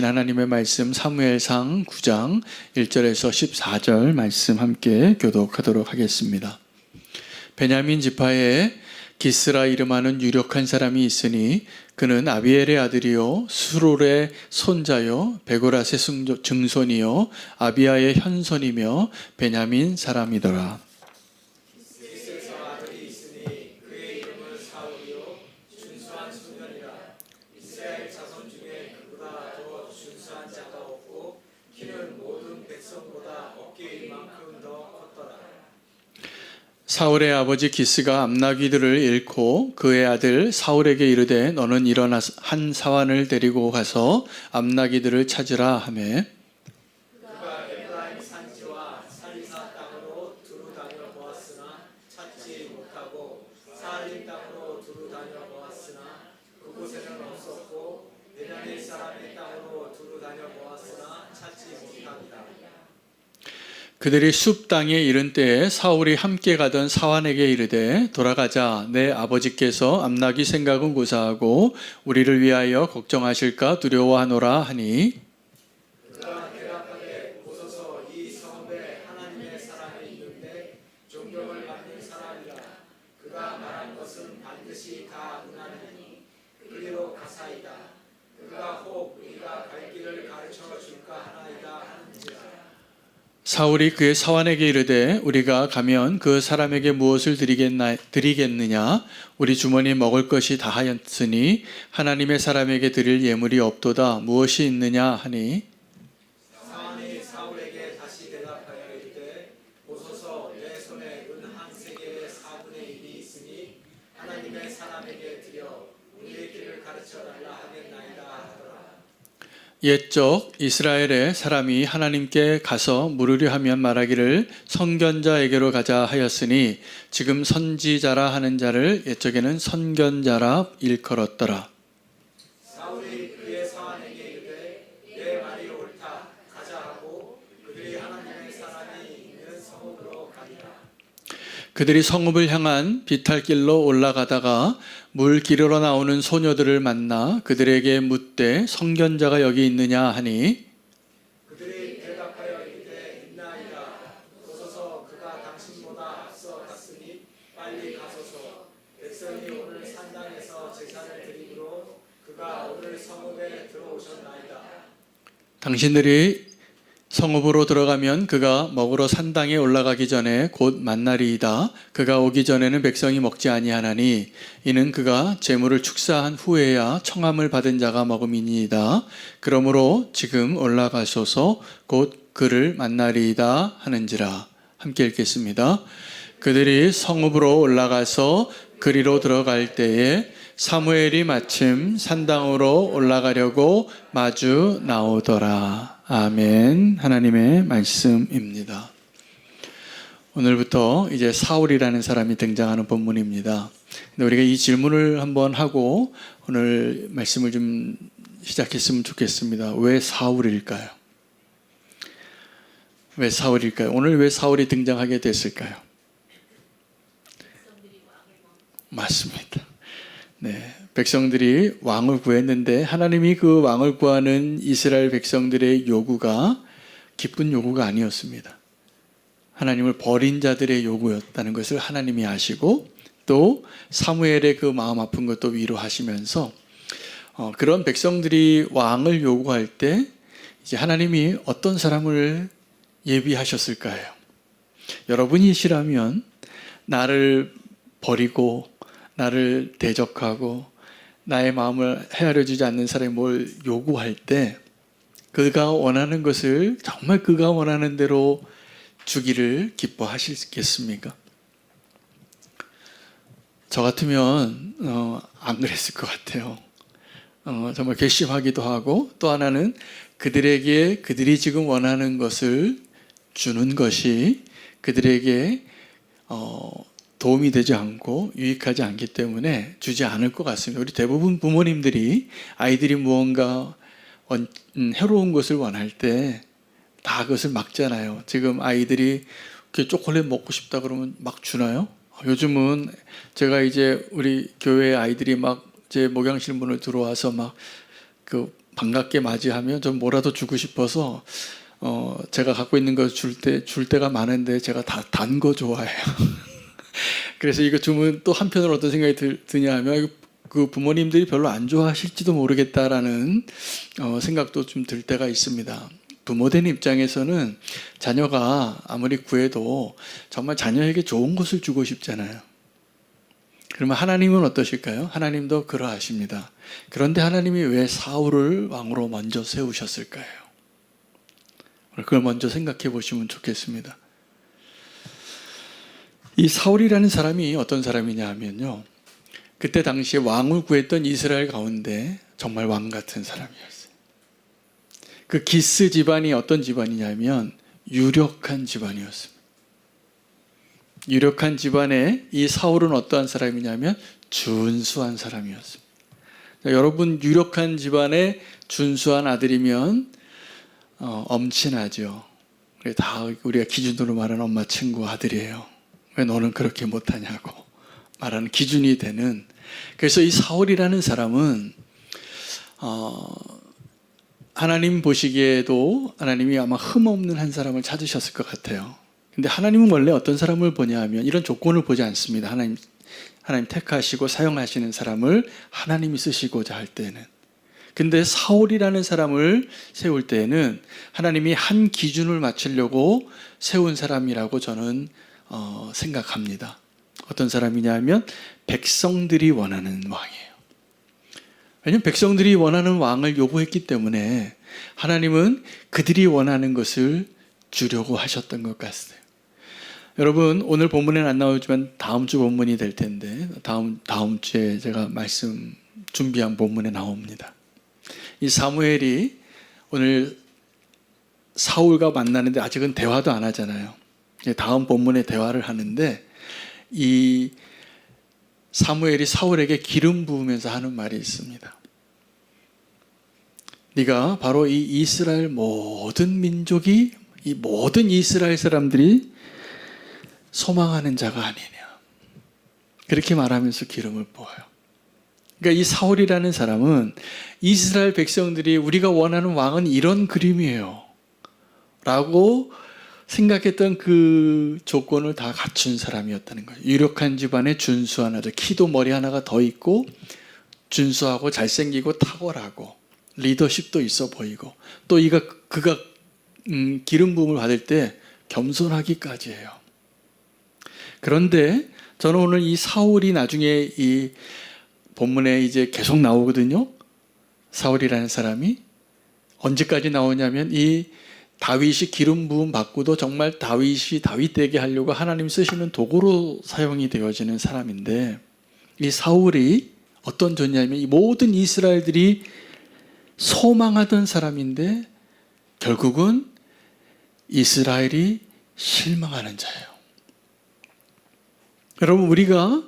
하나님의 말씀 사무엘상 9장 1절에서 14절 말씀 함께 교독하도록 하겠습니다. 베냐민 지파에 기스라 이름하는 유력한 사람이 있으니 그는 아비엘의 아들이요 수롤의 손자요 베고라의 증손이요 아비아의 현손이며 베냐민 사람이더라. 사울의 아버지 기스가 암나귀들을 잃고 그의 아들 사울에게 이르되 너는 일어나 한 사환을 데리고 가서 암나귀들을 찾으라 하매 그가 에브라임 산지와 살리사 땅으로 두루 다녀 보았으나 찾지 못하고 사할림 땅으로 두루 다녀 보았으나 그곳에는 없었고 베냐민 사람의 땅으로 두루 다녀 보았으나 찾지 못합니다. 그들이 숲 땅에 이른 때에 사울이 함께 가던 사환에게 이르되 돌아가자 내 아버지께서 암나귀 생각은 고사하고 우리를 위하여 걱정하실까 두려워하노라 하니 그가 대답하되 보소서 이 성읍에 하나님의 사람이 있는데 존경을 받는 사람이라. 그가 말한 것은 반드시 다 응하느니 그리로 가사이다. 그가 혹 우리가 갈 길을 가르쳐 줄까 하나이다 하는지라. 사울이 그의 사환에게 이르되 우리가 가면 그 사람에게 무엇을 드리겠느냐 우리 주머니에 먹을 것이 다하였으니 하나님의 사람에게 드릴 예물이 없도다 무엇이 있느냐 하니 사환이 사울에게 다시 대답하여 이르되 보소서 내 손에 은 한 세겔의 4분의 1이 있으니 하나님의 사람에게 드려 우리의 길을 가르쳐 달라 하겠나이다 하더라. 옛적 이스라엘의 사람이 하나님께 가서 물으려 하면 말하기를 선견자에게로 가자 하였으니 지금 선지자라 하는 자를 옛적에는 선견자라 일컬었더라. 사울이 그의 사환에게 이르되 내 말이 옳다. 가자 하고 그들이 하나님의 사람이 있는 성읍으로 가니라. 그들이 성읍을 향한 비탈길로 올라가다가 물 기르러 나오는 소녀들을 만나 그들에게 묻되 선견자가 여기 있느냐 하니 그들이 대답하여 이르되 있나이다. 보소서 그가 당신보다 앞서 갔으니 빨리 가소서. 백성이 오늘 산당에서 제사를 드리므로 그가 오늘 성읍에 들어오셨나이다. 당신들이 성읍으로 들어가면 그가 먹으러 산당에 올라가기 전에 곧 만나리이다. 그가 오기 전에는 백성이 먹지 아니하나니 이는 그가 재물을 축사한 후에야 청함을 받은 자가 먹음이니이다. 그러므로 지금 올라가소서 곧 그를 만나리이다 하는지라. 함께 읽겠습니다. 그들이 성읍으로 올라가서 그리로 들어갈 때에 사무엘이 마침 산당으로 올라가려고 마주 나오더라. 아멘. 하나님의 말씀입니다. 오늘부터 이제 사울이라는 사람이 등장하는 본문입니다. 근데 우리가 이 질문을 한번 하고 오늘 말씀을 좀 시작했으면 좋겠습니다. 왜 사울일까요? 왜 사울일까요? 오늘 왜 사울이 등장하게 됐을까요? 맞습니다. 네, 백성들이 왕을 구했는데 하나님이 그 왕을 구하는 이스라엘 백성들의 요구가 기쁜 요구가 아니었습니다. 하나님을 버린 자들의 요구였다는 것을 하나님이 아시고 또 사무엘의 그 마음 아픈 것도 위로하시면서 그런 백성들이 왕을 요구할 때 이제 하나님이 어떤 사람을 예비하셨을까요? 여러분이시라면 나를 버리고 나를 대적하고 나의 마음을 헤아려 주지 않는 사람이 뭘 요구할 때 그가 원하는 것을 정말 그가 원하는 대로 주기를 기뻐하시겠습니까? 저 같으면 안 그랬을 것 같아요. 정말 괘씸하기도 하고 또 하나는 그들에게 그들이 지금 원하는 것을 주는 것이 그들에게 도움이 되지 않고 유익하지 않기 때문에 주지 않을 것 같습니다. 우리 대부분 부모님들이 아이들이 무언가 해로운 것을 원할 때 다 그것을 막잖아요. 지금 아이들이 초콜릿 먹고 싶다 그러면 막 주나요? 요즘은 제가 이제 우리 교회 아이들이 막 제 목양실 문을 들어와서 막 그 반갑게 맞이하면 좀 뭐라도 주고 싶어서 제가 갖고 있는 거 줄 때가 많은데 제가 다 단 거 좋아해요. 그래서 이거 주면 또 한편으로 어떤 생각이 드냐 하면 그 부모님들이 별로 안 좋아하실지도 모르겠다라는 생각도 좀 들 때가 있습니다. 부모된 입장에서는 자녀가 아무리 구해도 정말 자녀에게 좋은 것을 주고 싶잖아요. 그러면 하나님은 어떠실까요? 하나님도 그러하십니다. 그런데 하나님이 왜 사울을 왕으로 먼저 세우셨을까요? 그걸 먼저 생각해 보시면 좋겠습니다. 이 사울이라는 사람이 어떤 사람이냐 하면요, 그때 당시에 왕을 구했던 이스라엘 가운데 정말 왕 같은 사람이었어요. 그 기스 집안이 어떤 집안이냐면 유력한 집안이었습니다. 유력한 집안에 이 사울은 어떠한 사람이냐면 준수한 사람이었습니다. 여러분, 유력한 집안의 준수한 아들이면 엄친아죠. 다 우리가 기준으로 말하는 엄마 친구 아들이에요. 왜 너는 그렇게 못하냐고 말하는 기준이 되는. 그래서 이 사울이라는 사람은 하나님 보시기에도 하나님이 아마 흠없는 한 사람을 찾으셨을 것 같아요. 근데 하나님은 원래 어떤 사람을 보냐 하면 이런 조건을 보지 않습니다. 하나님 택하시고 사용하시는 사람을 하나님이 쓰시고자 할 때는. 근데 사울이라는 사람을 세울 때에는 하나님이 한 기준을 맞추려고 세운 사람이라고 저는 생각합니다. 어떤 사람이냐 하면 백성들이 원하는 왕이에요. 왜냐하면 백성들이 원하는 왕을 요구했기 때문에 하나님은 그들이 원하는 것을 주려고 하셨던 것 같아요. 여러분, 오늘 본문에는 안 나오지만 다음 주 본문이 될 텐데 다음 주에 제가 말씀 준비한 본문에 나옵니다. 이 사무엘이 오늘 사울과 만나는데 아직은 대화도 안 하잖아요. 다음 본문에 대화를 하는데 이 사무엘이 사울에게 기름 부으면서 하는 말이 있습니다. 네가 바로 이 이스라엘 모든 민족이, 이 모든 이스라엘 사람들이 소망하는 자가 아니냐. 그렇게 말하면서 기름을 부어요. 그러니까 이 사울이라는 사람은 이스라엘 백성들이 우리가 원하는 왕은 이런 그림이에요 라고 생각했던 그 조건을 다 갖춘 사람이었다는 거예요. 유력한 집안에 준수한 아들, 키도 머리 하나가 더 있고 준수하고 잘생기고 탁월하고 리더십도 있어 보이고 또 그가 기름 부음을 받을 때 겸손하기까지 해요. 그런데 저는 오늘 이 사울이 나중에 이 본문에 이제 계속 나오거든요. 사울이라는 사람이 언제까지 나오냐면 이 다윗이 기름 부음 받고도 정말 다윗이 다윗 되게 하려고 하나님 쓰시는 도구로 사용이 되어지는 사람인데 이 사울이 어떤 존재냐면 이 모든 이스라엘들이 소망하던 사람인데 결국은 이스라엘이 실망하는 자예요. 여러분, 우리가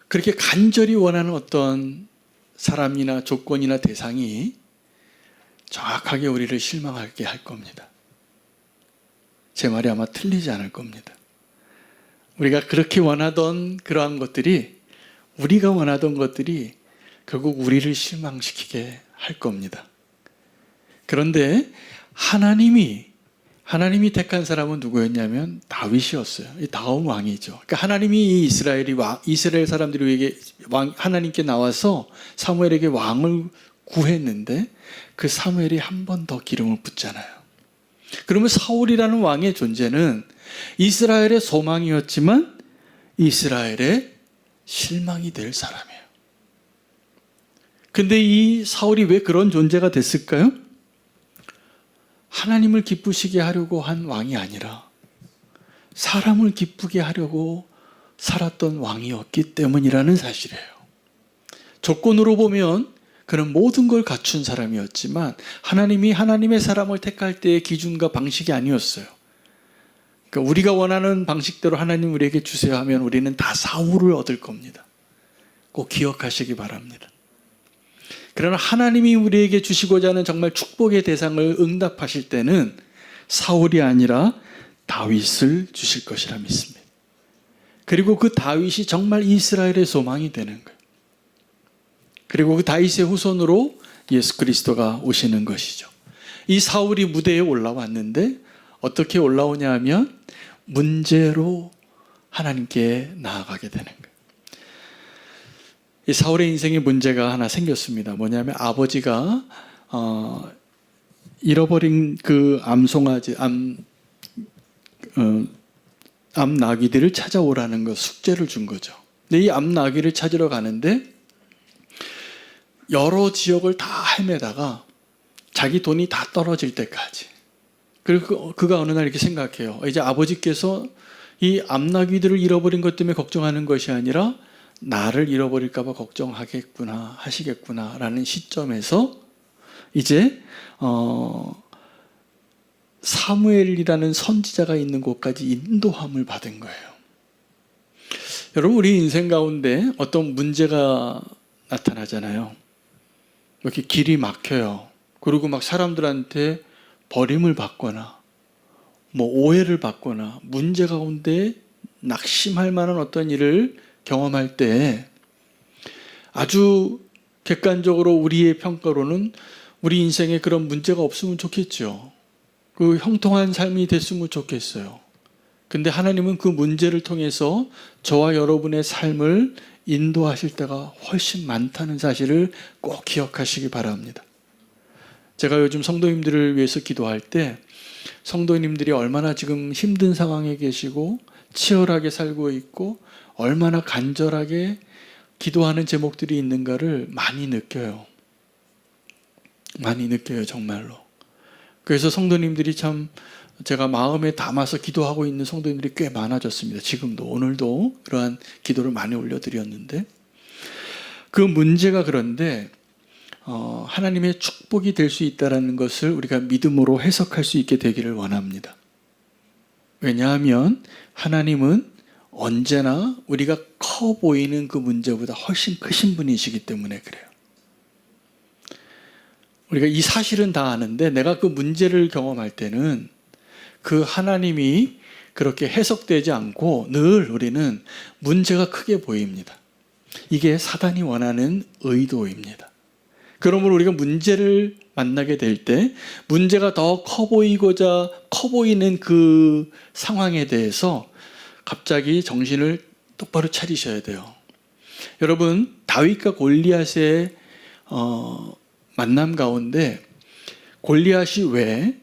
그렇게 간절히 원하는 어떤 사람이나 조건이나 대상이 정확하게 우리를 실망하게 할 겁니다. 제 말이 아마 틀리지 않을 겁니다. 우리가 그렇게 원하던 그러한 것들이, 우리가 원하던 것들이 결국 우리를 실망시키게 할 겁니다. 그런데 하나님이 택한 사람은 누구였냐면 다윗이었어요. 이 다음 왕이죠. 그러니까 하나님이 이스라엘 사람들에게 하나님께 나와서 사무엘에게 왕을 구했는데 그 사무엘이 한 번 더 기름을 붓잖아요. 그러면 사울이라는 왕의 존재는 이스라엘의 소망이었지만 이스라엘의 실망이 될 사람이에요. 근데 이 사울이 왜 그런 존재가 됐을까요? 하나님을 기쁘시게 하려고 한 왕이 아니라 사람을 기쁘게 하려고 살았던 왕이었기 때문이라는 사실이에요. 조건으로 보면 그는 모든 걸 갖춘 사람이었지만 하나님이 하나님의 사람을 택할 때의 기준과 방식이 아니었어요. 그러니까 우리가 원하는 방식대로 하나님 우리에게 주세요 하면 우리는 다 사울을 얻을 겁니다. 꼭 기억하시기 바랍니다. 그러나 하나님이 우리에게 주시고자 하는 정말 축복의 대상을 응답하실 때는 사울이 아니라 다윗을 주실 것이라 믿습니다. 그리고 그 다윗이 정말 이스라엘의 소망이 되는 거예요. 그리고 그 다윗의 후손으로 예수 그리스도가 오시는 것이죠. 이 사울이 무대에 올라왔는데 어떻게 올라오냐 하면 문제로 하나님께 나아가게 되는 거예요. 이 사울의 인생에 문제가 하나 생겼습니다. 뭐냐면 아버지가 잃어버린 그 암나귀들을 찾아오라는 것, 숙제를 준 거죠. 근데 이 암나귀를 찾으러 가는데 여러 지역을 다 헤매다가 자기 돈이 다 떨어질 때까지. 그리고 그가 어느 날 이렇게 생각해요. 이제 아버지께서 이 암나귀들을 잃어버린 것 때문에 걱정하는 것이 아니라 나를 잃어버릴까 봐 걱정하겠구나, 하시겠구나라는 시점에서 이제 사무엘이라는 선지자가 있는 곳까지 인도함을 받은 거예요. 여러분, 우리 인생 가운데 어떤 문제가 나타나잖아요. 이렇게 길이 막혀요. 그리고 막 사람들한테 버림을 받거나 뭐 오해를 받거나 문제 가운데 낙심할 만한 어떤 일을 경험할 때 아주 객관적으로 우리의 평가로는 우리 인생에 그런 문제가 없으면 좋겠죠. 그 형통한 삶이 됐으면 좋겠어요. 근데 하나님은 그 문제를 통해서 저와 여러분의 삶을 인도하실 때가 훨씬 많다는 사실을 꼭 기억하시기 바랍니다. 제가 요즘 성도님들을 위해서 기도할 때 성도님들이 얼마나 지금 힘든 상황에 계시고 치열하게 살고 있고 얼마나 간절하게 기도하는 제목들이 있는가를 많이 느껴요. 많이 느껴요, 정말로. 그래서 성도님들이 참 제가 마음에 담아서 기도하고 있는 성도님들이 꽤 많아졌습니다. 지금도, 오늘도 그러한 기도를 많이 올려드렸는데 그 문제가 그런데 하나님의 축복이 될 수 있다는 것을 우리가 믿음으로 해석할 수 있게 되기를 원합니다. 왜냐하면 하나님은 언제나 우리가 커 보이는 그 문제보다 훨씬 크신 분이시기 때문에 그래요. 우리가 이 사실은 다 아는데 내가 그 문제를 경험할 때는 그 하나님이 그렇게 해석되지 않고 늘 우리는 문제가 크게 보입니다. 이게 사단이 원하는 의도입니다. 그러므로 우리가 문제를 만나게 될 때 문제가 더 커 보이고자 커 보이는 그 상황에 대해서 갑자기 정신을 똑바로 차리셔야 돼요. 여러분, 다윗과 골리앗의 만남 가운데 골리앗이 왜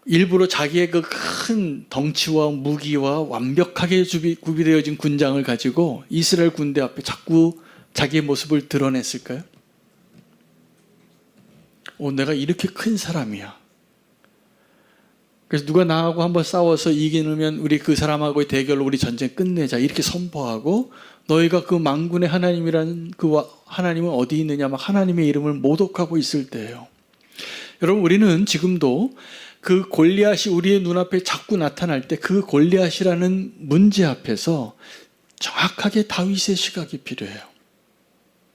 일부러 자기의 그 큰 덩치와 무기와 완벽하게 구비되어진 군장을 가지고 이스라엘 군대 앞에 자꾸 자기의 모습을 드러냈을까요? 내가 이렇게 큰 사람이야. 그래서 누가 나하고 한번 싸워서 이기면 우리 그 사람하고의 대결로 우리 전쟁 끝내자 이렇게 선포하고 너희가 그 만군의 하나님이라는 그 하나님은 어디 있느냐 막 하나님의 이름을 모독하고 있을 때예요. 여러분, 우리는 지금도 그 골리앗이 우리의 눈앞에 자꾸 나타날 때 그 골리앗이라는 문제 앞에서 정확하게 다윗의 시각이 필요해요.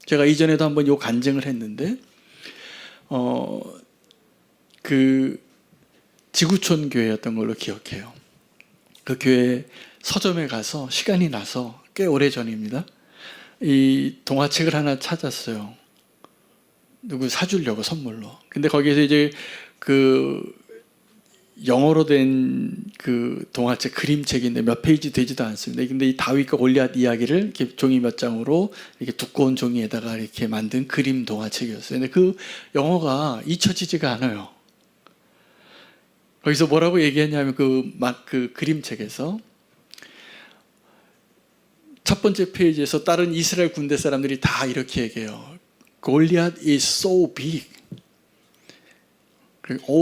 제가 이전에도 한번 요 간증을 했는데 그 지구촌 교회였던 걸로 기억해요. 그 교회 서점에 가서 시간이 나서 꽤 오래 전입니다. 이 동화책을 하나 찾았어요. 누구 사주려고 선물로. 근데 거기에서 이제 그 영어로 된 그 동화책 그림책인데 몇 페이지 되지도 않습니다. 근데 이 다윗과 골리앗 이야기를 이렇게 종이 몇 장으로 이렇게 두꺼운 종이에다가 이렇게 만든 그림 동화책이었어요. 근데 그 영어가 잊혀지지가 않아요. 거기서 뭐라고 얘기했냐면 그 그림책에서 첫 번째 페이지에서 다른 이스라엘 군대 사람들이 다 이렇게 얘기해요. 골리앗 is so big.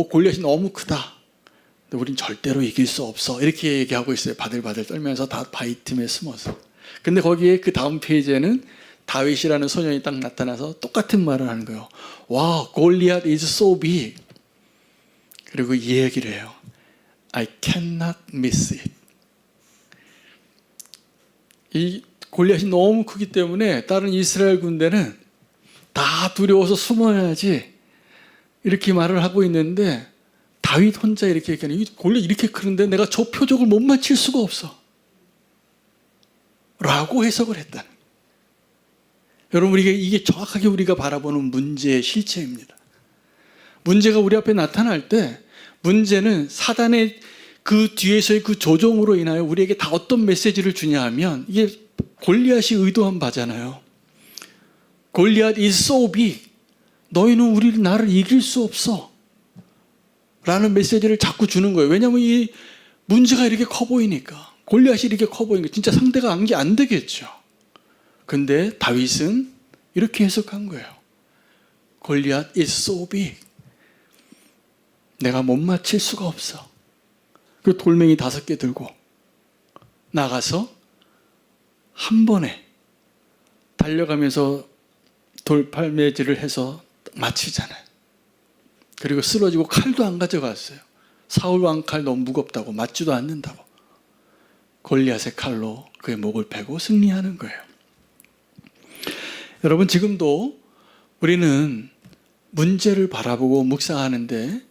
골리앗이 너무 크다. 근데 우린 절대로 이길 수 없어. 이렇게 얘기하고 있어요. 바들바들 떨면서 다 바위 틈에 숨어서. 근데 거기에 그 다음 페이지에는 다윗이라는 소년이 딱 나타나서 똑같은 말을 하는 거예요. 와, 골리앗 is so big. 그리고 이 얘기를 해요. I cannot miss it. 이 골리앗이 너무 크기 때문에 다른 이스라엘 군대는 다 두려워서 숨어야지 이렇게 말을 하고 있는데 다윗 혼자 이렇게 얘기하는 이 골리앗 이렇게 크는데 내가 저 표적을 못 맞힐 수가 없어 라고 해석을 했다는. 여러분, 이게 정확하게 우리가 바라보는 문제의 실체입니다. 문제가 우리 앞에 나타날 때 문제는 사단의 그 뒤에서의 그 조종으로 인하여 우리에게 다 어떤 메시지를 주냐 하면 이게 골리앗이 의도한 바잖아요. 골리앗 is so big. 너희는 나를 이길 수 없어. 라는 메시지를 자꾸 주는 거예요. 왜냐하면 이 문제가 이렇게 커 보이니까. 골리앗이 이렇게 커 보이니까 진짜 상대가 안 되겠죠. 근데 다윗은 이렇게 해석한 거예요. 골리앗 is so big. 내가 못 맞힐 수가 없어. 그 돌멩이 5개 들고 나가서 한 번에 달려가면서 돌팔매질을 해서 맞히잖아요. 그리고 쓰러지고 칼도 안 가져갔어요. 사울 왕 칼 너무 무겁다고 맞지도 않는다고. 골리앗의 칼로 그의 목을 베고 승리하는 거예요. 여러분, 지금도 우리는 문제를 바라보고 묵상하는데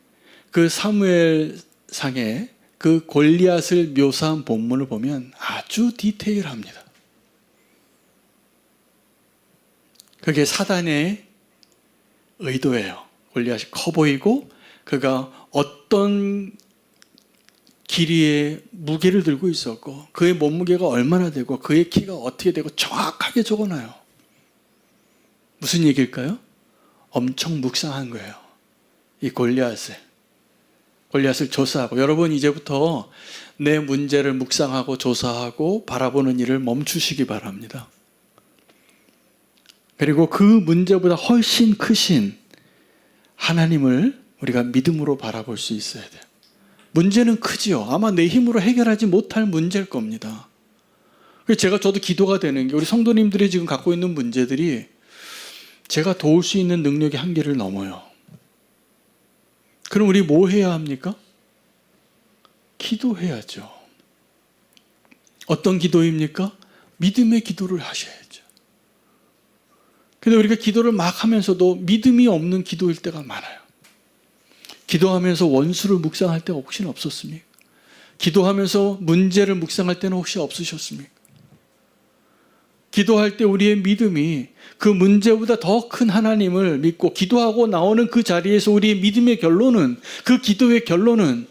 그 사무엘상에 그 골리앗을 묘사한 본문을 보면 아주 디테일합니다. 그게 사단의 의도예요. 골리앗이 커 보이고 그가 어떤 길이의 무게를 들고 있었고 그의 몸무게가 얼마나 되고 그의 키가 어떻게 되고 정확하게 적어놔요. 무슨 얘기일까요? 엄청 묵상한 거예요. 이 골리앗을 조사하고. 여러분, 이제부터 내 문제를 묵상하고 조사하고 바라보는 일을 멈추시기 바랍니다. 그리고 그 문제보다 훨씬 크신 하나님을 우리가 믿음으로 바라볼 수 있어야 돼요. 문제는 크지요. 아마 내 힘으로 해결하지 못할 문제일 겁니다. 그래서 저도 기도가 되는 게 우리 성도님들이 지금 갖고 있는 문제들이 제가 도울 수 있는 능력의 한계를 넘어요. 그럼 우리 뭐 해야 합니까? 기도해야죠. 어떤 기도입니까? 믿음의 기도를 하셔야죠. 근데 우리가 기도를 막 하면서도 믿음이 없는 기도일 때가 많아요. 기도하면서 원수를 묵상할 때가 혹시 없었습니까? 기도하면서 문제를 묵상할 때는 혹시 없으셨습니까? 기도할 때 우리의 믿음이 그 문제보다 더 큰 하나님을 믿고 기도하고 나오는 그 자리에서 우리의 믿음의 결론은, 그 기도의 결론은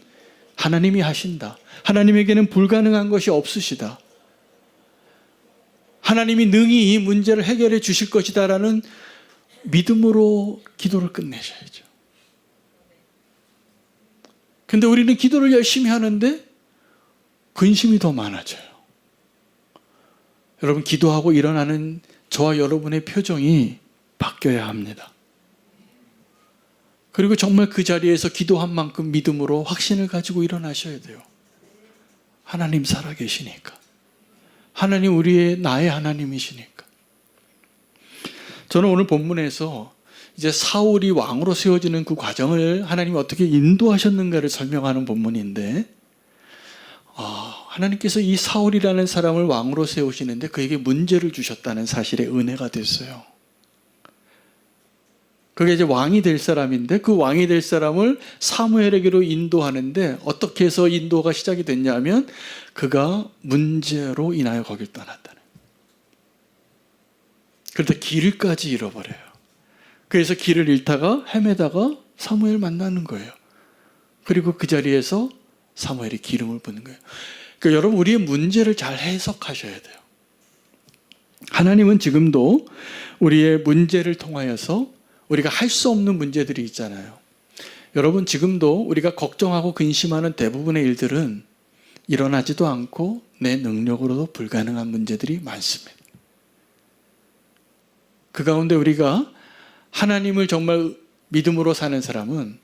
하나님이 하신다. 하나님에게는 불가능한 것이 없으시다. 하나님이 능히 이 문제를 해결해 주실 것이다라는 믿음으로 기도를 끝내셔야죠. 근데 우리는 기도를 열심히 하는데 근심이 더 많아져요. 여러분, 기도하고 일어나는 저와 여러분의 표정이 바뀌어야 합니다. 그리고 정말 그 자리에서 기도한 만큼 믿음으로 확신을 가지고 일어나셔야 돼요. 하나님 살아계시니까. 하나님 나의 하나님이시니까. 저는 오늘 본문에서 이제 사울이 왕으로 세워지는 그 과정을 하나님이 어떻게 인도하셨는가를 설명하는 본문인데, 하나님께서 이 사울이라는 사람을 왕으로 세우시는데 그에게 문제를 주셨다는 사실에 은혜가 됐어요. 그게 이제 왕이 될 사람인데 그 왕이 될 사람을 사무엘에게로 인도하는데 어떻게 해서 인도가 시작이 됐냐면 그가 문제로 인하여 거길 떠났다는. 그러다 길까지 잃어버려요. 그래서 길을 잃다가 헤매다가 사무엘 만나는 거예요. 그리고 그 자리에서 사무엘이 기름을 붓는 거예요. 그러니까 여러분, 우리의 문제를 잘 해석하셔야 돼요. 하나님은 지금도 우리의 문제를 통하여서 우리가 할 수 없는 문제들이 있잖아요. 여러분, 지금도 우리가 걱정하고 근심하는 대부분의 일들은 일어나지도 않고 내 능력으로도 불가능한 문제들이 많습니다. 그 가운데 우리가 하나님을 정말 믿음으로 사는 사람은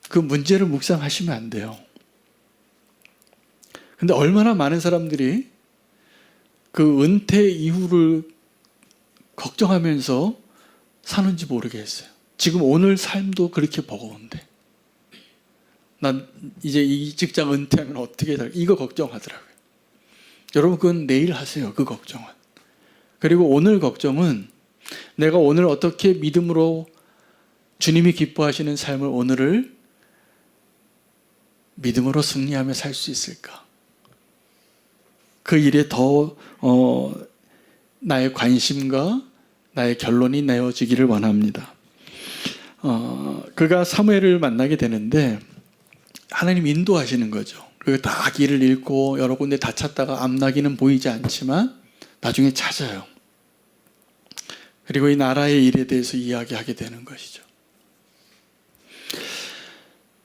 그 문제를 묵상하시면 안 돼요. 근데 얼마나 많은 사람들이 그 은퇴 이후를 걱정하면서 사는지 모르겠어요. 지금 오늘 삶도 그렇게 버거운데 난 이제 이 직장 은퇴하면 어떻게 될까? 이거 걱정하더라고요. 여러분, 그건 내일 하세요. 그 걱정은. 그리고 오늘 걱정은 내가 오늘 어떻게 믿음으로 주님이 기뻐하시는 삶을 오늘을 믿음으로 승리하며 살 수 있을까? 그 일에 더 나의 관심과 나의 결론이 내어지기를 원합니다. 그가 사무엘을 만나게 되는데 하나님 인도하시는 거죠. 그리고 다 길을 잃고 여러 군데 다 찾다가 암나기는 보이지 않지만 나중에 찾아요. 그리고 이 나라의 일에 대해서 이야기하게 되는 것이죠.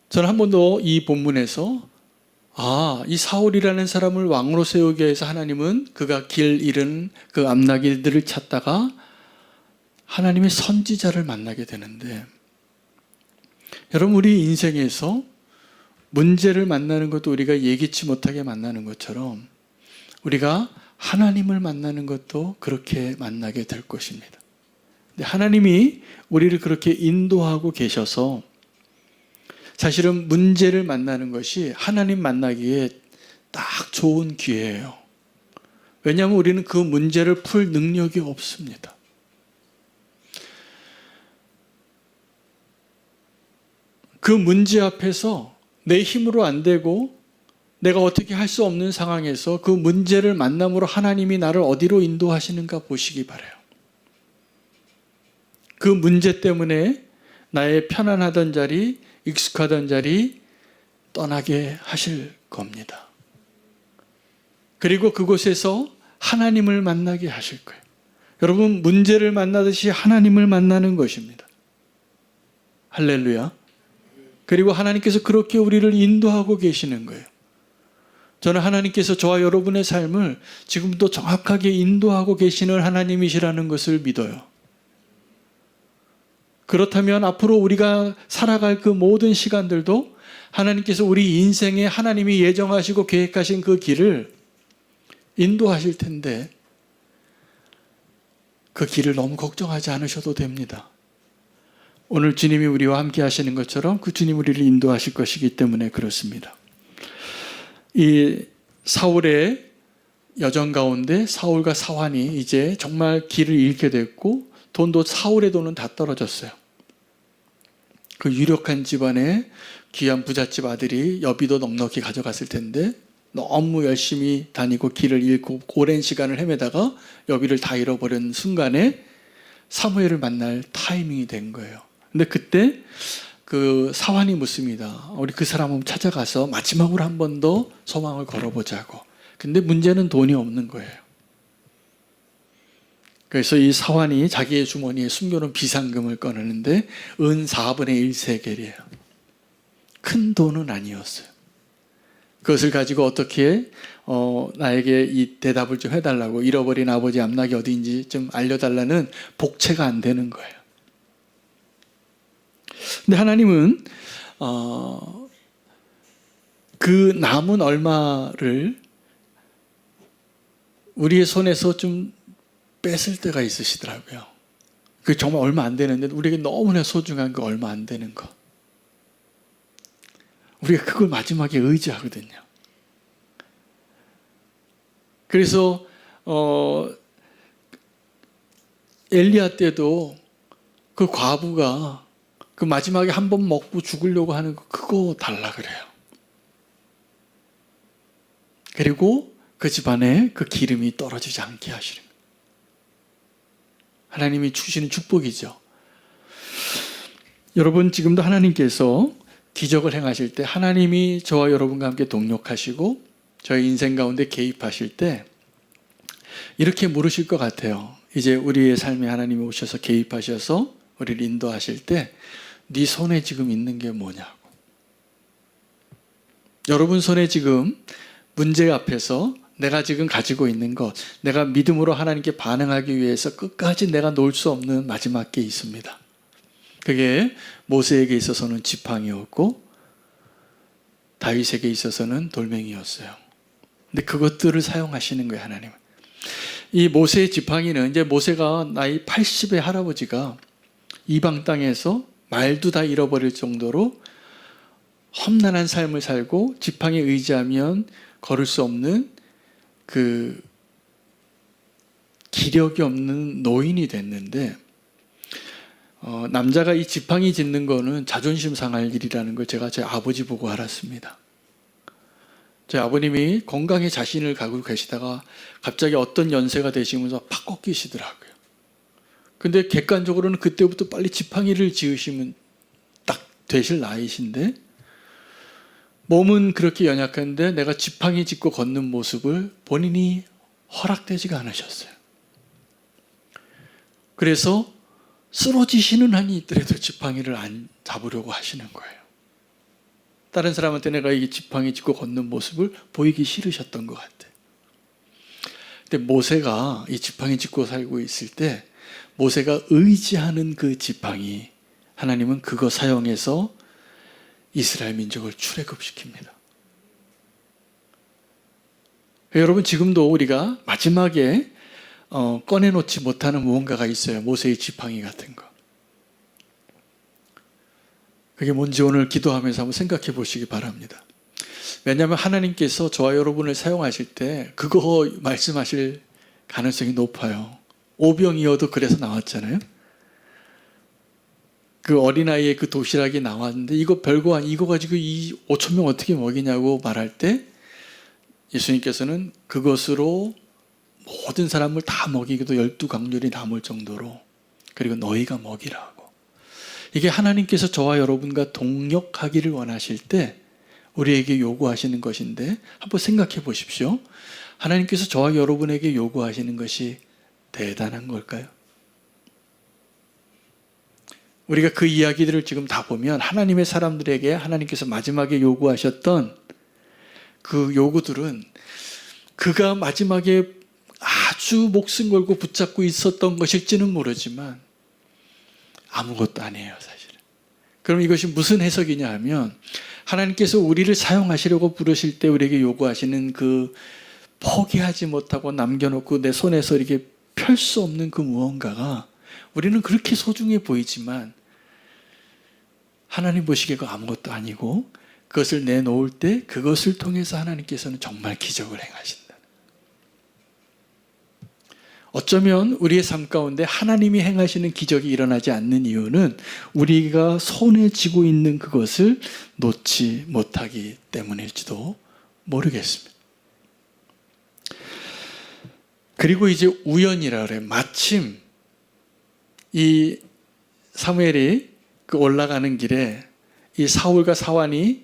저는 한 번도 이 본문에서 이 사울이라는 사람을 왕으로 세우기 위해서 하나님은 그가 길 잃은 그 암나기들을 찾다가 하나님의 선지자를 만나게 되는데, 여러분 우리 인생에서 문제를 만나는 것도 우리가 예기치 못하게 만나는 것처럼 우리가 하나님을 만나는 것도 그렇게 만나게 될 것입니다. 근데 하나님이 우리를 그렇게 인도하고 계셔서 사실은 문제를 만나는 것이 하나님 만나기에 딱 좋은 기회예요. 왜냐하면 우리는 그 문제를 풀 능력이 없습니다. 그 문제 앞에서 내 힘으로 안 되고 내가 어떻게 할 수 없는 상황에서 그 문제를 만남으로 하나님이 나를 어디로 인도하시는가 보시기 바라요. 그 문제 때문에 나의 편안하던 자리, 익숙하던 자리 떠나게 하실 겁니다. 그리고 그곳에서 하나님을 만나게 하실 거예요. 여러분 문제를 만나듯이 하나님을 만나는 것입니다. 할렐루야. 그리고 하나님께서 그렇게 우리를 인도하고 계시는 거예요. 저는 하나님께서 저와 여러분의 삶을 지금도 정확하게 인도하고 계시는 하나님이시라는 것을 믿어요. 그렇다면 앞으로 우리가 살아갈 그 모든 시간들도 하나님께서 우리 인생에 하나님이 예정하시고 계획하신 그 길을 인도하실 텐데 그 길을 너무 걱정하지 않으셔도 됩니다. 오늘 주님이 우리와 함께 하시는 것처럼 그 주님 우리를 인도하실 것이기 때문에 그렇습니다. 이 사울의 여정 가운데 사울과 사환이 이제 정말 길을 잃게 됐고 돈도 사울의 돈은 다 떨어졌어요. 그 유력한 집안에 귀한 부잣집 아들이 여비도 넉넉히 가져갔을 텐데 너무 열심히 다니고 길을 잃고 오랜 시간을 헤매다가 여비를 다 잃어버린 순간에 사무엘을 만날 타이밍이 된 거예요. 근데 그때 그 사환이 묻습니다. 우리 그 사람 한번 찾아가서 마지막으로 한 번 더 소망을 걸어보자고. 근데 문제는 돈이 없는 거예요. 그래서 이 사환이 자기의 주머니에 숨겨놓은 비상금을 꺼내는데 은 4분의 1세겔이에요. 큰 돈은 아니었어요. 그것을 가지고 어떻게 나에게 이 대답을 좀 해달라고, 잃어버린 아버지 암낙이 어디인지 좀 알려달라는 복채가 안 되는 거예요. 근데 하나님은 그 남은 얼마를 우리의 손에서 좀 뺏을 때가 있으시더라고요. 그게 정말 얼마 안 되는데 우리에게 너무나 소중한 그 얼마 안 되는 거. 우리가 그걸 마지막에 의지하거든요. 그래서 엘리야 때도 그 과부가 그 마지막에 한 번 먹고 죽으려고 하는 거 그거 달라 그래요. 그리고 그 집안에 그 기름이 떨어지지 않게 하시는 거예요. 하나님이 주시는 축복이죠. 여러분 지금도 하나님께서 기적을 행하실 때 하나님이 저와 여러분과 함께 동력하시고 저희 인생 가운데 개입하실 때 이렇게 물으실 것 같아요. 이제 우리의 삶에 하나님이 오셔서 개입하셔서 우리를 인도하실 때 네 손에 지금 있는 게 뭐냐고. 여러분 손에 지금 문제 앞에서 내가 지금 가지고 있는 것, 내가 믿음으로 하나님께 반응하기 위해서 끝까지 내가 놓을 수 없는 마지막 게 있습니다. 그게 모세에게 있어서는 지팡이였고 다윗에게 있어서는 돌멩이였어요. 근데 그것들을 사용하시는 거예요, 하나님은. 이 모세의 지팡이는 이제 모세가 나이 80의 할아버지가 이방 땅에서 말도 다 잃어버릴 정도로 험난한 삶을 살고 지팡이에 의지하면 걸을 수 없는 그 기력이 없는 노인이 됐는데 남자가 이 지팡이 짚는 거는 자존심 상할 일이라는 걸 제가 제 아버지 보고 알았습니다. 제 아버님이 건강에 자신을 가지고 계시다가 갑자기 어떤 연세가 되시면서 팍 꺾이시더라고요. 근데 객관적으로는 그때부터 빨리 지팡이를 지으시면 딱 되실 나이신데 몸은 그렇게 연약한데 내가 지팡이 짚고 걷는 모습을 본인이 허락되지가 않으셨어요. 그래서 쓰러지시는 한이 있더라도 지팡이를 안 잡으려고 하시는 거예요. 다른 사람한테 내가 이 지팡이 짚고 걷는 모습을 보이기 싫으셨던 것 같아요. 근데 모세가 이 지팡이 짚고 살고 있을 때 모세가 의지하는 그 지팡이, 하나님은 그거 사용해서 이스라엘 민족을 출애굽시킵니다. 여러분, 지금도 우리가 마지막에 꺼내놓지 못하는 무언가가 있어요. 모세의 지팡이 같은 거. 그게 뭔지 오늘 기도하면서 한번 생각해 보시기 바랍니다. 왜냐하면 하나님께서 저와 여러분을 사용하실 때 그거 말씀하실 가능성이 높아요. 오병이어도 그래서 나왔잖아요. 그 어린아이의 그 도시락이 나왔는데 이거 별거 아니, 이거 가지고 5천 명 어떻게 먹이냐고 말할 때 예수님께서는 그것으로 모든 사람을 다 먹이기도 12강률이 남을 정도로, 그리고 너희가 먹이라고. 이게 하나님께서 저와 여러분과 동역하기를 원하실 때 우리에게 요구하시는 것인데 한번 생각해 보십시오. 하나님께서 저와 여러분에게 요구하시는 것이 대단한 걸까요? 우리가 그 이야기들을 지금 다 보면 하나님의 사람들에게 하나님께서 마지막에 요구하셨던 그 요구들은 그가 마지막에 아주 목숨 걸고 붙잡고 있었던 것일지는 모르지만 아무것도 아니에요, 사실은. 그럼 이것이 무슨 해석이냐 하면 하나님께서 우리를 사용하시려고 부르실 때 우리에게 요구하시는 그 포기하지 못하고 남겨놓고 내 손에서 이렇게 펼 수 없는 그 무언가가 우리는 그렇게 소중해 보이지만 하나님 보시기에 아무것도 아니고 그것을 내놓을 때 그것을 통해서 하나님께서는 정말 기적을 행하신다. 어쩌면 우리의 삶 가운데 하나님이 행하시는 기적이 일어나지 않는 이유는 우리가 손에 쥐고 있는 그것을 놓지 못하기 때문일지도 모르겠습니다. 그리고 이제 우연이라 그래요. 마침 이 사무엘이 그 올라가는 길에 이 사울과 사환이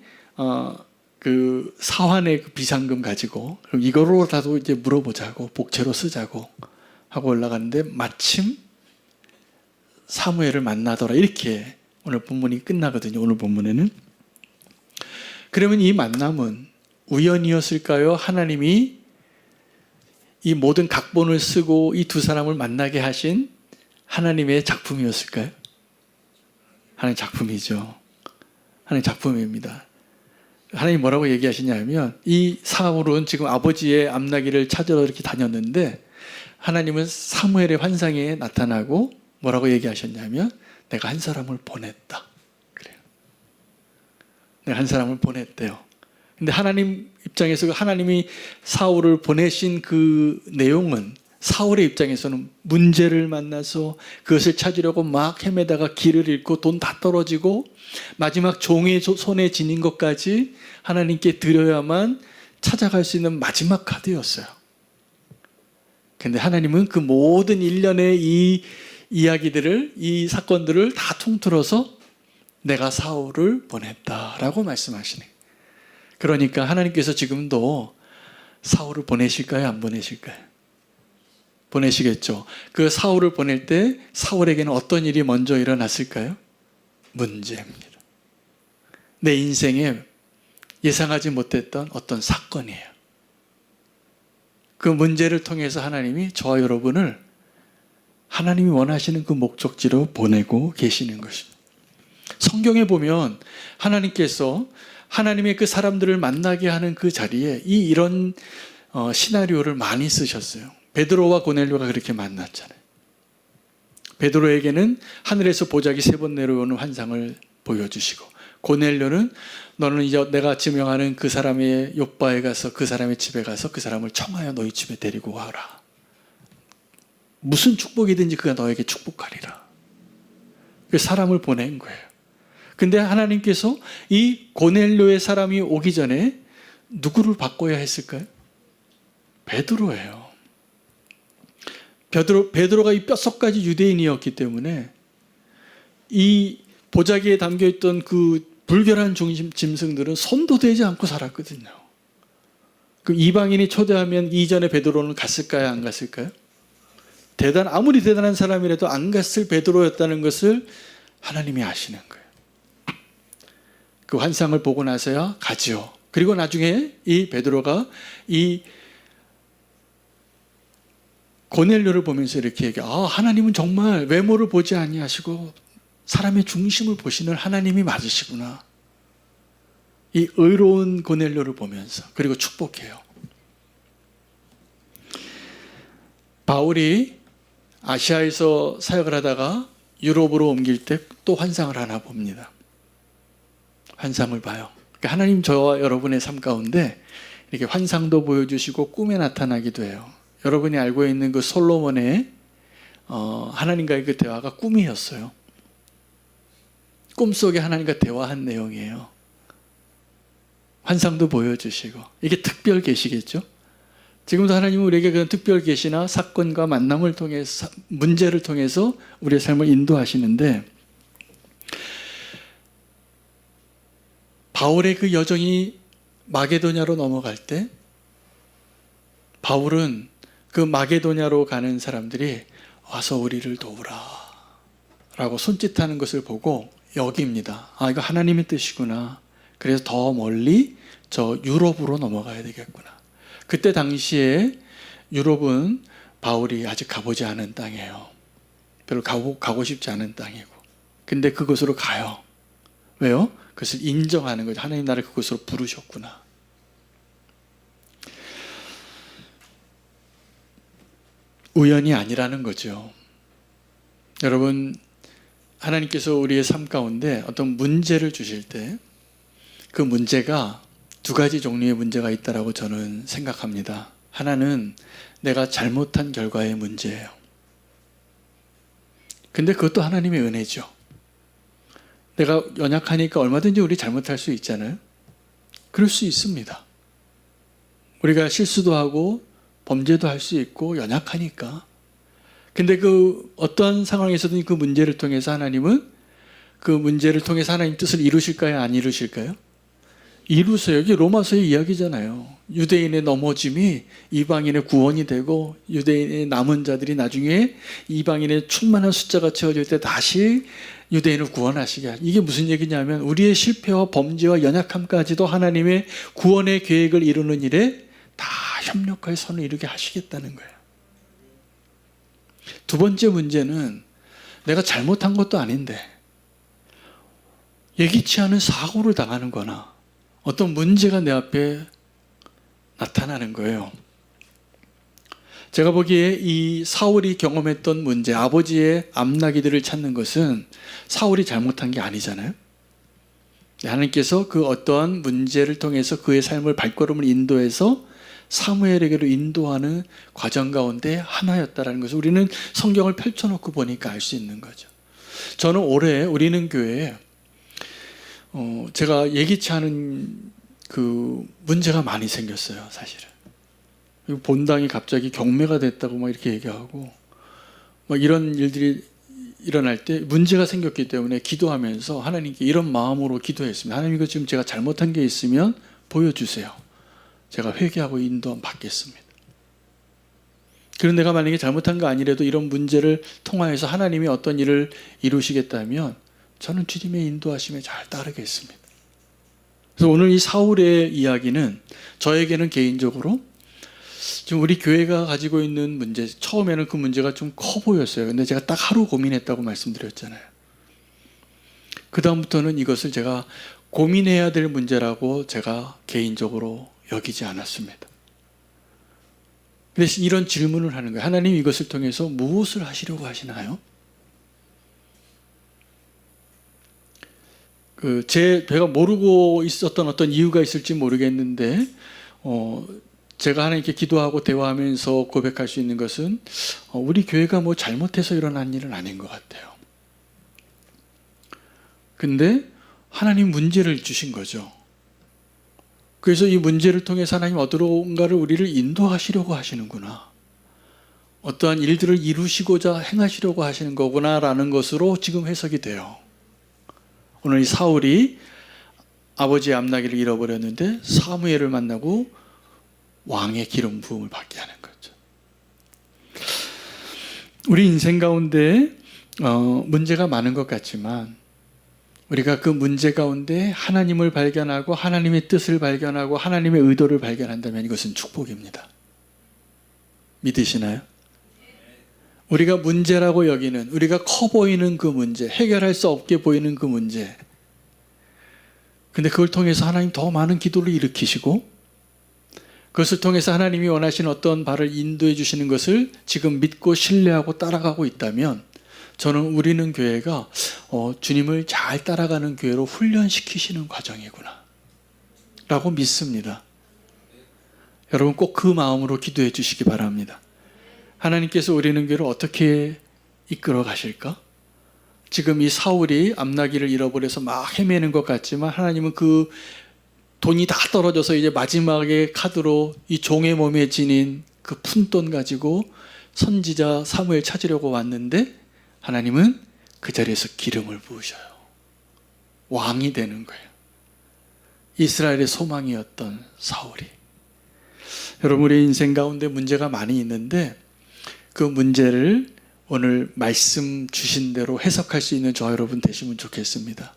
그 사환의 그 비상금 가지고 그럼 이거로라도 이제 물어보자고, 복채로 쓰자고 하고 올라가는데 마침 사무엘을 만나더라, 이렇게 오늘 본문이 끝나거든요. 오늘 본문에는. 그러면 이 만남은 우연이었을까요? 하나님이 이 모든 각본을 쓰고 이 두 사람을 만나게 하신 하나님의 작품이었을까요? 하나님 작품이죠. 하나님 작품입니다. 하나님 뭐라고 얘기하시냐면 이 사울은 지금 아버지의 암나기를 찾으러 이렇게 다녔는데 하나님은 사무엘의 환상에 나타나고 뭐라고 얘기하셨냐면 내가 한 사람을 보냈다. 그래요. 내가 한 사람을 보냈대요. 근데 하나님 입장에서 하나님이 사울을 보내신 그 내용은 사울의 입장에서는 문제를 만나서 그것을 찾으려고 막 헤매다가 길을 잃고 돈 다 떨어지고 마지막 종의 손에 지닌 것까지 하나님께 드려야만 찾아갈 수 있는 마지막 카드였어요. 근데 하나님은 그 모든 일련의 이 이야기들을, 이 사건들을 다 통틀어서 내가 사울을 보냈다라고 말씀하시네. 그러니까 하나님께서 지금도 사울을 보내실까요? 안 보내실까요? 보내시겠죠. 그 사울을 보낼 때 사울에게는 어떤 일이 먼저 일어났을까요? 문제입니다. 내 인생에 예상하지 못했던 어떤 사건이에요. 그 문제를 통해서 하나님이 저와 여러분을 하나님이 원하시는 그 목적지로 보내고 계시는 것입니다. 성경에 보면 하나님께서 하나님의 그 사람들을 만나게 하는 그 자리에 이런 시나리오를 많이 쓰셨어요. 베드로와 고넬료가 그렇게 만났잖아요. 베드로에게는 하늘에서 보자기 3번 내려오는 환상을 보여주시고, 고넬료는 너는 이제 내가 지명하는 그 사람의 욥바에 가서 그 사람의 집에 가서 그 사람을 청하여 너희 집에 데리고 와라. 무슨 축복이든지 그가 너에게 축복하리라. 그 사람을 보낸 거예요. 근데 하나님께서 이 고넬료의 사람이 오기 전에 누구를 바꿔야 했을까요? 베드로예요. 베드로가 이 뼛속까지 유대인이었기 때문에 이 보자기에 담겨있던 그 불결한 짐승들은 손도 대지 않고 살았거든요. 그 이방인이 초대하면 이전에 베드로는 갔을까요? 안 갔을까요? 아무리 대단한 사람이라도 안 갔을 베드로였다는 것을 하나님이 아시는 거예요. 그 환상을 보고 나서야 가지요. 그리고 나중에 이 베드로가 이 고넬료를 보면서 이렇게 얘기해요. 하나님은 정말 외모를 보지 아니하시고 사람의 중심을 보시는 하나님이 맞으시구나. 이 의로운 고넬료를 보면서 그리고 축복해요. 바울이 아시아에서 사역을 하다가 유럽으로 옮길 때 또 환상을 하나 봅니다. 환상을 봐요. 그러니까 하나님 저와 여러분의 삶 가운데 이렇게 환상도 보여주시고 꿈에 나타나기도 해요. 여러분이 알고 있는 그 솔로몬의 하나님과의 그 대화가 꿈이었어요. 꿈속에 하나님과 대화한 내용이에요. 환상도 보여주시고 이게 특별 계시겠죠? 지금도 하나님은 우리에게 그런 특별 계시나 사건과 만남을 통해서 문제를 통해서 우리의 삶을 인도하시는데 바울의 그 여정이 마게도냐로 넘어갈 때 바울은 그 마게도냐로 가는 사람들이 와서 우리를 도우라 라고 손짓하는 것을 보고 여깁니다. 이거 하나님의 뜻이구나. 그래서 더 멀리 저 유럽으로 넘어가야 되겠구나. 그때 당시에 유럽은 바울이 아직 가보지 않은 땅이에요. 별로 가고 싶지 않은 땅이고. 근데 그곳으로 가요. 왜요? 그것을 인정하는 거죠. 하나님 나를 그곳으로 부르셨구나. 우연이 아니라는 거죠. 여러분, 하나님께서 우리의 삶 가운데 어떤 문제를 주실 때 그 문제가 두 가지 종류의 문제가 있다고 저는 생각합니다. 하나는 내가 잘못한 결과의 문제예요. 근데 그것도 하나님의 은혜죠. 내가 연약하니까 얼마든지 우리 잘못할 수 있잖아요. 그럴 수 있습니다. 우리가 실수도 하고 범죄도 할 수 있고 연약하니까. 근데 그 어떤 상황에서든 그 문제를 통해서 하나님은 그 문제를 통해서 하나님 뜻을 이루실까요? 안 이루실까요? 이루세요. 여기 로마서의 이야기잖아요. 유대인의 넘어짐이 이방인의 구원이 되고 유대인의 남은 자들이 나중에 이방인의 충만한 숫자가 채워질 때 다시 유대인을 구원하시게 하죠. 이게 무슨 얘기냐면 우리의 실패와 범죄와 연약함까지도 하나님의 구원의 계획을 이루는 일에 다 협력하여 선을 이루게 하시겠다는 거예요. 두 번째 문제는 내가 잘못한 것도 아닌데 예기치 않은 사고를 당하는 거나 어떤 문제가 내 앞에 나타나는 거예요. 제가 보기에 이 사울이 경험했던 문제, 아버지의 암나기들을 찾는 것은 사울이 잘못한 게 아니잖아요. 하나님께서 그 어떠한 문제를 통해서 그의 삶을 발걸음을 인도해서 사무엘에게로 인도하는 과정 가운데 하나였다는 것을 우리는 성경을 펼쳐놓고 보니까 알 수 있는 거죠. 저는 올해 우리는 교회에 제가 예기치 않은 그 문제가 많이 생겼어요, 사실은. 본당이 갑자기 경매가 됐다고 막 이렇게 얘기하고 막 이런 일들이 일어날 때 문제가 생겼기 때문에 기도하면서 하나님께 이런 마음으로 기도했습니다. 하나님, 이거 지금 제가 잘못한 게 있으면 보여주세요. 제가 회개하고 인도 받겠습니다. 그런 내가 만약에 잘못한 거 아니라도 이런 문제를 통하여서 하나님이 어떤 일을 이루시겠다면 저는 주님의 인도하심에 잘 따르겠습니다. 그래서 오늘 이 사울의 이야기는 저에게는 개인적으로 지금 우리 교회가 가지고 있는 문제, 처음에는 그 문제가 좀 커 보였어요. 근데 제가 딱 하루 고민했다고 말씀드렸잖아요. 그 다음부터는 이것을 제가 고민해야 될 문제라고 제가 개인적으로 여기지 않았습니다. 그래서 이런 질문을 하는 거예요. 하나님, 이것을 통해서 무엇을 하시려고 하시나요? 제가 모르고 있었던 어떤 이유가 있을지 모르겠는데 제가 하나님께 기도하고 대화하면서 고백할 수 있는 것은 우리 교회가 뭐 잘못해서 일어난 일은 아닌 것 같아요. 근데 하나님 문제를 주신 거죠. 그래서 이 문제를 통해서 하나님 어디론가를 우리를 인도하시려고 하시는구나. 어떠한 일들을 이루시고자 행하시려고 하시는 거구나라는 것으로 지금 해석이 돼요. 오늘 이 사울이 아버지의 암나기를 잃어버렸는데 사무엘을 만나고 왕의 기름 부음을 받게 하는 거죠. 우리 인생 가운데 문제가 많은 것 같지만 우리가 그 문제 가운데 하나님을 발견하고 하나님의 뜻을 발견하고 하나님의 의도를 발견한다면 이것은 축복입니다. 믿으시나요? 우리가 문제라고 여기는, 우리가 커 보이는 그 문제, 해결할 수 없게 보이는 그 문제, 근데 그걸 통해서 하나님 더 많은 기도를 일으키시고 그것을 통해서 하나님이 원하시는 어떤 바를 인도해 주시는 것을 지금 믿고 신뢰하고 따라가고 있다면 저는 우리는 교회가 주님을 잘 따라가는 교회로 훈련시키시는 과정이구나 라고 믿습니다. 여러분 꼭 그 마음으로 기도해 주시기 바랍니다. 하나님께서 우리는 교회를 어떻게 이끌어 가실까? 지금 이 사울이 암나기를 잃어버려서 막 헤매는 것 같지만 하나님은 그 돈이 다 떨어져서 이제 마지막에 카드로 이 종의 몸에 지닌 그 푼돈 가지고 선지자 사무엘 찾으려고 왔는데 하나님은 그 자리에서 기름을 부으셔요. 왕이 되는 거예요. 이스라엘의 소망이었던 사울이. 여러분 우리 인생 가운데 문제가 많이 있는데 그 문제를 오늘 말씀 주신 대로 해석할 수 있는 저와 여러분 되시면 좋겠습니다.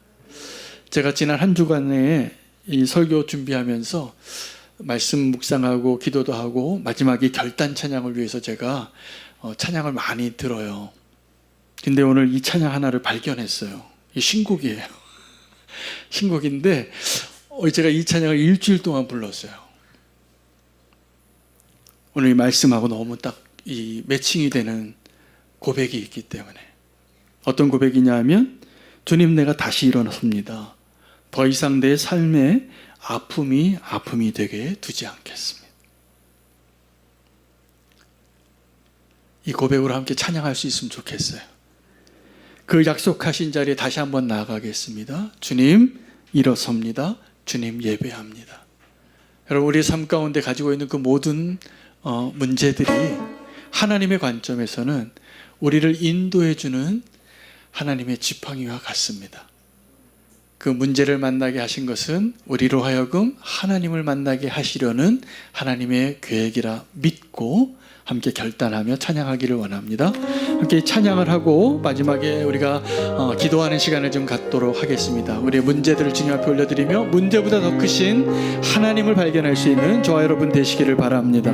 제가 지난 한 주간에 이 설교 준비하면서 말씀 묵상하고 기도도 하고 마지막에 결단 찬양을 위해서 제가 찬양을 많이 들어요. 근데 오늘 이 찬양 하나를 발견했어요. 이 신곡이에요. 신곡인데 제가 이 찬양을 일주일 동안 불렀어요. 오늘 이 말씀하고 너무 딱 이 매칭이 되는 고백이 있기 때문에. 어떤 고백이냐 하면 주님 내가 다시 일어났습니다. 더 이상 내 삶에 아픔이 되게 두지 않겠습니다. 이 고백으로 함께 찬양할 수 있으면 좋겠어요. 그 약속하신 자리에 다시 한번 나아가겠습니다. 주님 일어섭니다. 주님 예배합니다. 여러분 우리 삶 가운데 가지고 있는 그 모든 문제들이 하나님의 관점에서는 우리를 인도해주는 하나님의 지팡이와 같습니다. 그 문제를 만나게 하신 것은 우리로 하여금 하나님을 만나게 하시려는 하나님의 계획이라 믿고 함께 결단하며 찬양하기를 원합니다. 함께 찬양을 하고 마지막에 우리가 기도하는 시간을 좀 갖도록 하겠습니다. 우리의 문제들을 주님 앞에 올려드리며 문제보다 더 크신 하나님을 발견할 수 있는 저와 여러분 되시기를 바랍니다.